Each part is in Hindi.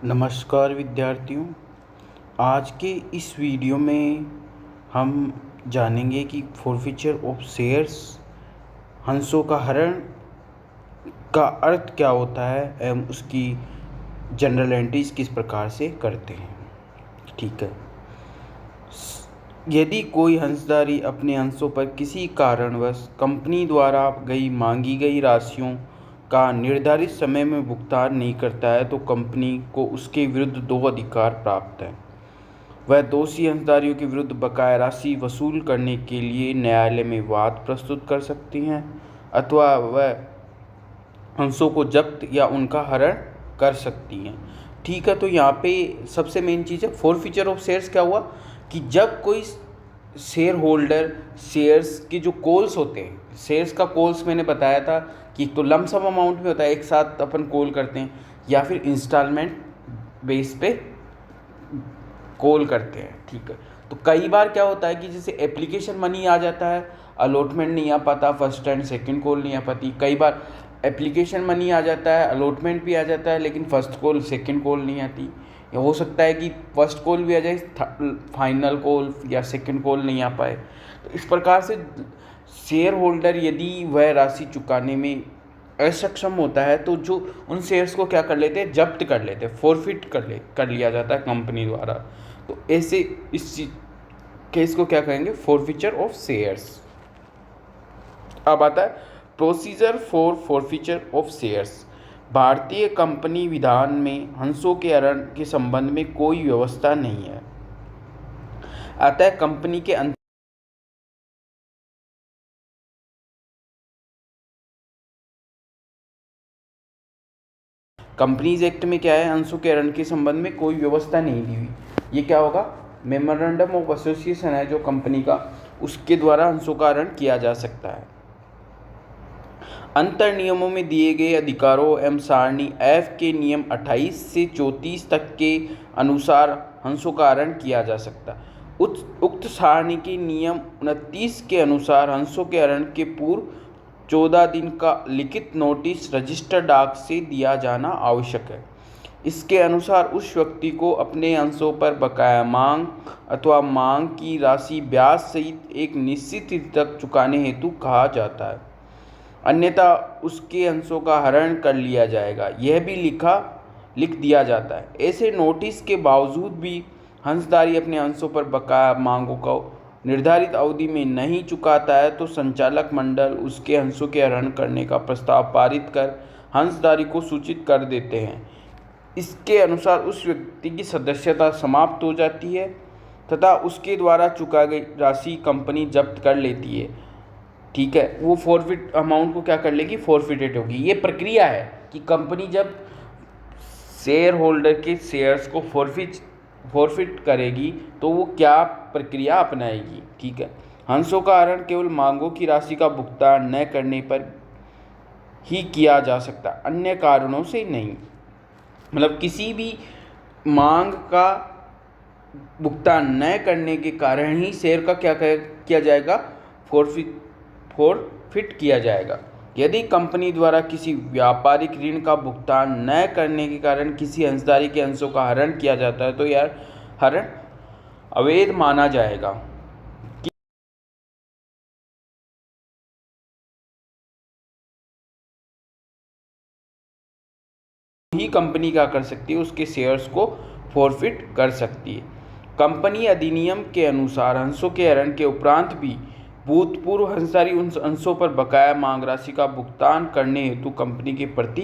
नमस्कार विद्यार्थियों। आज के इस वीडियो में हम जानेंगे कि फोरफीचर ऑफ शेयर्स हंसों का हरण का अर्थ क्या होता है एवं उसकी जनरल एंट्रीज किस प्रकार से करते हैं। ठीक है। यदि कोई हंसधारी अपने अंशों पर किसी कारणवश कंपनी द्वारा मांगी गई राशियों का निर्धारित समय में भुगतान नहीं करता है तो कंपनी को उसके विरुद्ध दो अधिकार प्राप्त हैं। वह दोषी हंसधारियों के विरुद्ध बकाया राशि वसूल करने के लिए न्यायालय में वाद प्रस्तुत कर सकती हैं अथवा वह अंशों को जब्त या उनका हरण कर सकती हैं। ठीक है, तो यहाँ पे सबसे मेन चीज़ है फोरफीचर ऑफ शेयर्स। क्या हुआ कि जब कोई शेयर होल्डर शेयर्स के जो कॉल्स होते हैं, शेयर्स का कॉल्स मैंने बताया था कि तो लमसम अमाउंट में होता है, एक साथ अपन कॉल करते हैं या फिर इंस्टॉलमेंट बेस पे कॉल करते हैं। ठीक है, तो कई बार क्या होता है कि जैसे एप्लीकेशन मनी आ जाता है, अलॉटमेंट नहीं आ पाता, फर्स्ट एंड सेकंड कॉल नहीं आ पाती। कई बार एप्लीकेशन मनी आ जाता है, अलॉटमेंट भी आ जाता है, लेकिन फर्स्ट कॉल सेकंड कॉल नहीं आती। या हो सकता है कि फर्स्ट कॉल भी आ जाए, फाइनल कॉल या सेकंड कॉल नहीं आ पाए। तो इस प्रकार से शेयर होल्डर यदि वह राशि चुकाने में असक्षम होता है तो जो उन शेयर्स को क्या कर लेते हैं, जब्त कर लेते हैं, फोरफिट कर लिया जाता है कंपनी द्वारा। तो ऐसे इस केस को क्या कहेंगे, फोरफीचर ऑफ शेयर्स। अब आता है procedure for forfeiture of shares. भारतीय कंपनी विधान में हंसों के हरण के संबंध में कोई व्यवस्था नहीं है। अतः कंपनी के कंपनीज एक्ट में क्या है, अंशों के हरण के संबंध में कोई व्यवस्था नहीं दी हुई। ये क्या होगा, मेमोरेंडम ऑफ एसोसिएशन है जो कंपनी का, उसके द्वारा अंशों का हरण किया जा सकता है। अंतर नियमों में दिए गए अधिकारों एवं सारणी एफ के नियम 28 से 34 तक के अनुसार हंसों का हरण किया जा सकता है। उक्त सारणी के नियम 29 के अनुसार हंसों के हरण के पूर्व 14 दिन का लिखित नोटिस रजिस्टर डाक से दिया जाना आवश्यक है। इसके अनुसार उस व्यक्ति को अपने अंशों पर बकाया मांग अथवा मांग की राशि ब्याज सहित एक निश्चित तिथि तक चुकाने हेतु कहा जाता है, अन्यथा उसके अंशों का हरण कर लिया जाएगा, यह भी लिख दिया जाता है। ऐसे नोटिस के बावजूद भी हंसधारी अपने अंशों पर बकाया मांगों को निर्धारित अवधि में नहीं चुकाता है तो संचालक मंडल उसके अंशों के हरण करने का प्रस्ताव पारित कर हंसधारी को सूचित कर देते हैं। इसके अनुसार उस व्यक्ति की सदस्यता समाप्त हो जाती है तथा उसके द्वारा चुकाई गई राशि कंपनी जब्त कर लेती है। ठीक है, वो फॉरफिट अमाउंट को क्या कर लेगी, फॉरफिटेड होगी। ये प्रक्रिया है कि कंपनी जब शेयर होल्डर के शेयर्स को फॉरफिट करेगी तो वो क्या प्रक्रिया अपनाएगी। ठीक है, हंसों का हरण केवल मांगों की राशि का भुगतान न करने पर ही किया जा सकता, अन्य कारणों से नहीं। मतलब किसी भी मांग का भुगतान न करने के कारण ही शेयर का क्या किया जाएगा, फॉरफिट किया जाएगा। यदि कंपनी द्वारा किसी व्यापारिक ऋण का भुगतान न करने के कारण किसी अंशधारी के अंशों का हरण किया जाता है तो यह हरण अवैध माना जाएगा। ही कंपनी क्या कर सकती है, उसके शेयर्स को फॉरफिट कर सकती है। कंपनी अधिनियम के अनुसार अंशों के हरण के उपरांत भी भूतपूर्व हंसधारी उन अंशों पर बकाया मांग राशि का भुगतान करने हेतु कंपनी के प्रति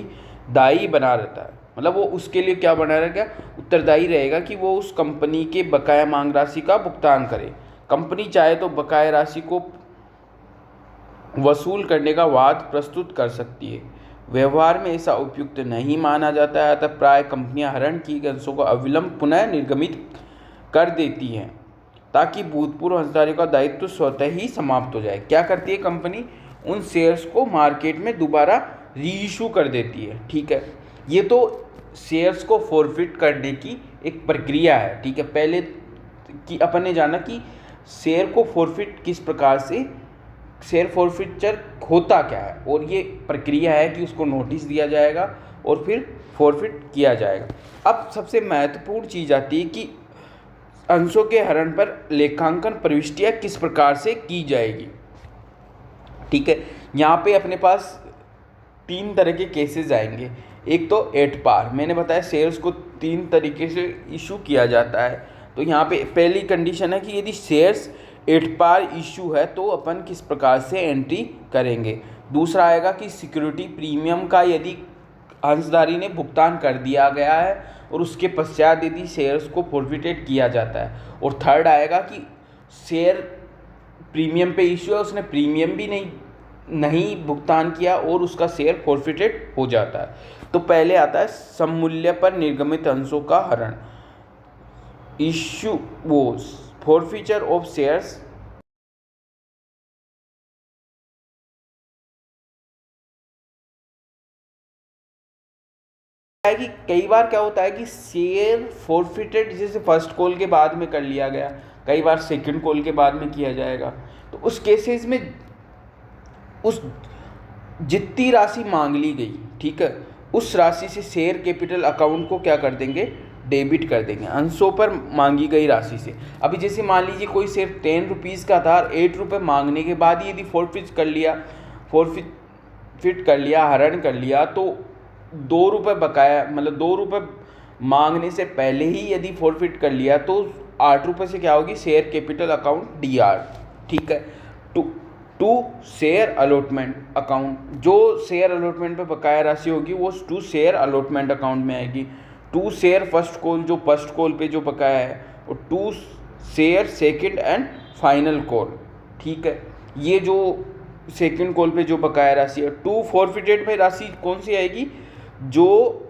दायी बना रहता है। मतलब वो उसके लिए क्या बना रहेगा, उत्तरदायी रहेगा कि वो उस कंपनी के बकाया मांग राशि का भुगतान करे। कंपनी चाहे तो बकाया राशि को वसूल करने का वाद प्रस्तुत कर सकती है। व्यवहार में ऐसा उपयुक्त नहीं माना जाता है, अतः प्राय कंपनियां हरण की गई अंशों को अविलंब पुनः निर्गमित कर देती हैं ताकि भूतपूर्व हंसधारियों का दायित्व स्वतः ही समाप्त हो जाए। क्या करती है कंपनी, उन शेयर्स को मार्केट में दोबारा रीइशू कर देती है। ठीक है, ये तो शेयर्स को फॉरफिट करने की एक प्रक्रिया है। ठीक है, पहले कि अपन ने जाना कि शेयर को फॉरफिट किस प्रकार से, शेयर फॉरफिचर होता क्या है, और ये प्रक्रिया है कि उसको नोटिस दिया जाएगा, और फिर फॉरफिट किया जाएगा। अब सबसे महत्वपूर्ण चीज़ आती है कि अंशों के हरण पर लेखांकन प्रविष्टियाँ किस प्रकार से की जाएगी। ठीक है, यहाँ पे अपने पास 3 तरह के केसेस आएंगे। एक तो एट पार, मैंने बताया शेयर्स को 3 तरीके से इशू किया जाता है। तो यहाँ पे पहली कंडीशन है कि यदि शेयर्स एट पार इशू है तो अपन किस प्रकार से एंट्री करेंगे। दूसरा आएगा कि सिक्योरिटी प्रीमियम का यदि अंशधारी ने भुगतान कर दिया गया है और उसके पश्चात यदि शेयर्स को फॉरफिटेड किया जाता है। और थर्ड आएगा कि शेयर प्रीमियम पे इशू है, उसने प्रीमियम भी नहीं भुगतान किया और उसका शेयर फॉरफिटेड हो जाता है। तो पहले आता है सममूल्य पर निर्गमित अंशों का हरण, इश्यू वो फॉरफिचर ऑफ शेयर्स। है कि कई बार क्या होता है कि शेयर फॉरफिटेड जैसे फर्स्ट कॉल के बाद में कर लिया गया, कई बार सेकंड कॉल के बाद में किया जाएगा। तो उस केसेस में उस जितनी राशि मांग ली गई, ठीक है, उस राशि से शेयर कैपिटल अकाउंट को क्या कर देंगे, डेबिट कर देंगे अंशों पर मांगी गई राशि से। अभी जैसे मान लीजिए कोई शेयर 10 रुपीज़ का था, 8 रुपये मांगने के बाद ही यदि फॉरफिट कर लिया, हरण कर लिया, तो 2 रुपये बकाया, मतलब 2 रुपये मांगने से पहले ही यदि फॉरफिट कर लिया तो 8 रुपये से क्या होगी, शेयर कैपिटल अकाउंट DR। ठीक है, टू शेयर अलॉटमेंट अकाउंट, जो शेयर अलॉटमेंट पे बकाया राशि होगी वो टू शेयर अलॉटमेंट अकाउंट में आएगी। टू शेयर फर्स्ट कॉल, जो फर्स्ट कॉल पे जो बकाया है, और to share second and final call. ठीक है, ये जो सेकंड कॉल पे जो बकाया राशि है। टू फॉरफिटेड में राशि कौन सी आएगी, जो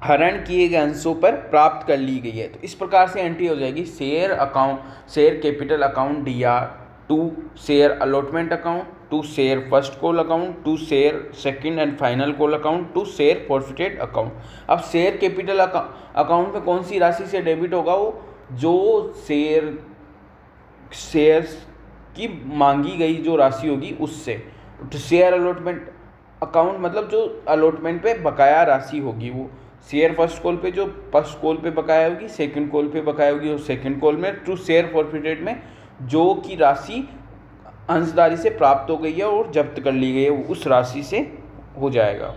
हरण किए गए अंशों पर प्राप्त कर ली गई है। तो इस प्रकार से एंट्री हो जाएगी share account, share capital account DR, to share allotment account, to share first call account, to share second and final call account, to share forfeited account. अब शेयर कैपिटल अकाउंट में कौन सी राशि से डेबिट होगा, वो जो शेयर्स की मांगी गई जो राशि होगी उससे। तो शेयर अलॉटमेंट अकाउंट मतलब जो अलॉटमेंट पे बकाया राशि होगी, वो शेयर फर्स्ट कॉल पे जो फर्स्ट कॉल पे बकाया होगी, सेकंड कॉल पे बकाया होगी और सेकंड कॉल में, टू शेयर फॉरफिटेड में जो की राशि अंशधारी से प्राप्त हो गई है और जब्त कर ली गई है, उस राशि से हो जाएगा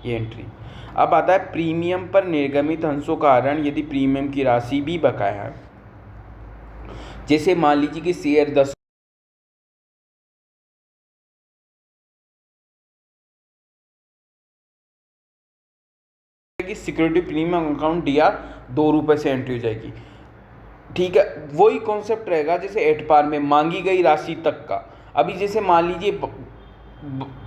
ये एंट्री। अब आता है प्रीमियम पर निर्गमित अंशों का हरण यदि प्रीमियम की राशि भी बकाया है। जैसे मान लीजिए कि शेयर 10 की सिक्योरिटी प्रीमियम अकाउंट DR 2 रुपये से एंट्री हो जाएगी। ठीक है, वही कॉन्सेप्ट रहेगा जैसे एट पार में मांगी गई राशि तक का। अभी जैसे मान लीजिए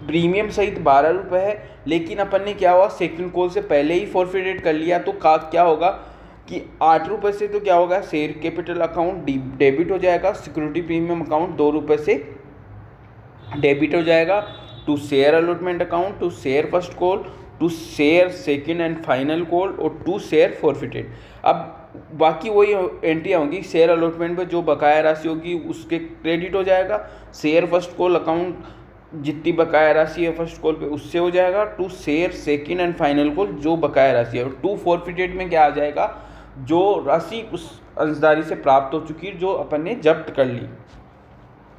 प्रीमियम सहित 12 रुपये है, लेकिन अपन ने क्या हुआ, सेकंड कॉल से पहले ही फॉरफिटेड कर लिया, तो क्या होगा कि 8 रुपये से तो क्या होगा, शेयर कैपिटल अकाउंट डेबिट हो जाएगा, सिक्योरिटी प्रीमियम अकाउंट 2 रुपये से डेबिट हो जाएगा, to share allotment account, to share first call, to share second and final call और टू शेयर फॉरफिटेड। अब बाकी वही एंट्रियाँ होंगी, शेयर अलॉटमेंट पे जो बकाया राशि होगी उसके क्रेडिट हो जाएगा, शेयर फर्स्ट कॉल अकाउंट जितनी बकाया राशि है फर्स्ट कॉल पे उससे हो जाएगा, to share second and final call जो बकाया राशि है, और टू फॉरफिटेड में क्या आ जाएगा, जो राशि उस अंशधारी से प्राप्त हो चुकी है जो अपन ने जब्त कर ली।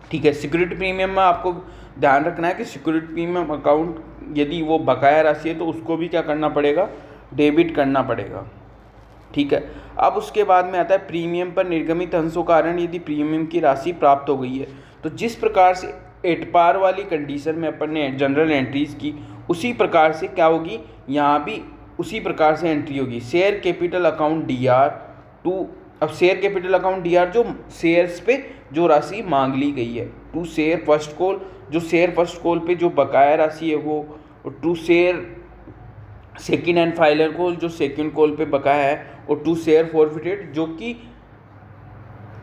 ठीक है, सिक्योरिटी प्रीमियम में आपको ध्यान रखना है कि सिक्योरिटी प्रीमियम अकाउंट यदि वो बकाया राशि है तो उसको भी क्या करना पड़ेगा, डेबिट करना पड़ेगा। ठीक है, अब उसके बाद में आता है प्रीमियम पर निर्गमित अंशों का हरण यदि प्रीमियम की राशि प्राप्त हो गई है। तो जिस प्रकार से एट पार वाली कंडीशन में अपन ने जनरल एंट्रीज की, उसी प्रकार से क्या होगी, यहाँ भी उसी प्रकार से एंट्री होगी। Share capital account DR to, अब शेयर कैपिटल अकाउंट DR जो शेयर्स पे जो राशि मांग ली गई है, टू शेयर फर्स्ट कॉल, जो शेयर फर्स्ट कॉल पे जो बकाया राशि है वो, और to share second and final call जो सेकंड कॉल पे बकाया है, और टू शेयर फॉरफिटेड जो कि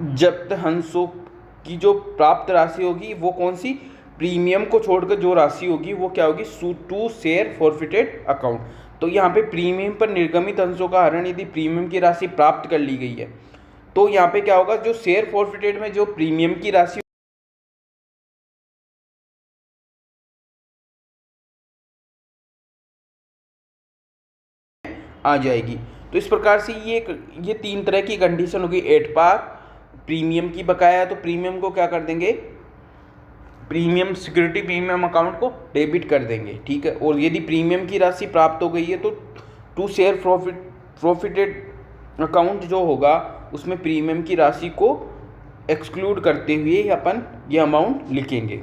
जब्त अंशों की जो प्राप्त राशि होगी वो कौन सी, प्रीमियम को छोड़कर जो राशि होगी वो क्या होगी, टू शेयर फॉरफिटेड अकाउंट। तो यहाँ पे प्रीमियम पर निर्गमित अंशों का हरण यदि प्रीमियम की राशि प्राप्त कर ली गई है, तो यहाँ पे क्या होगा, जो शेयर फॉरफिटेड में जो प्रीमियम की राशि आ जाएगी। तो इस प्रकार से ये 3 तरह की कंडीशन होगी एट पार। प्रीमियम की बकाया है तो प्रीमियम को क्या कर देंगे, प्रीमियम सिक्योरिटी प्रीमियम अकाउंट को डेबिट कर देंगे, ठीक है। और यदि प्रीमियम की राशि प्राप्त हो गई है तो टू शेयर प्रॉफिटेड अकाउंट जो होगा उसमें प्रीमियम की राशि को एक्सक्लूड करते हुए अपन ये अमाउंट लिखेंगे।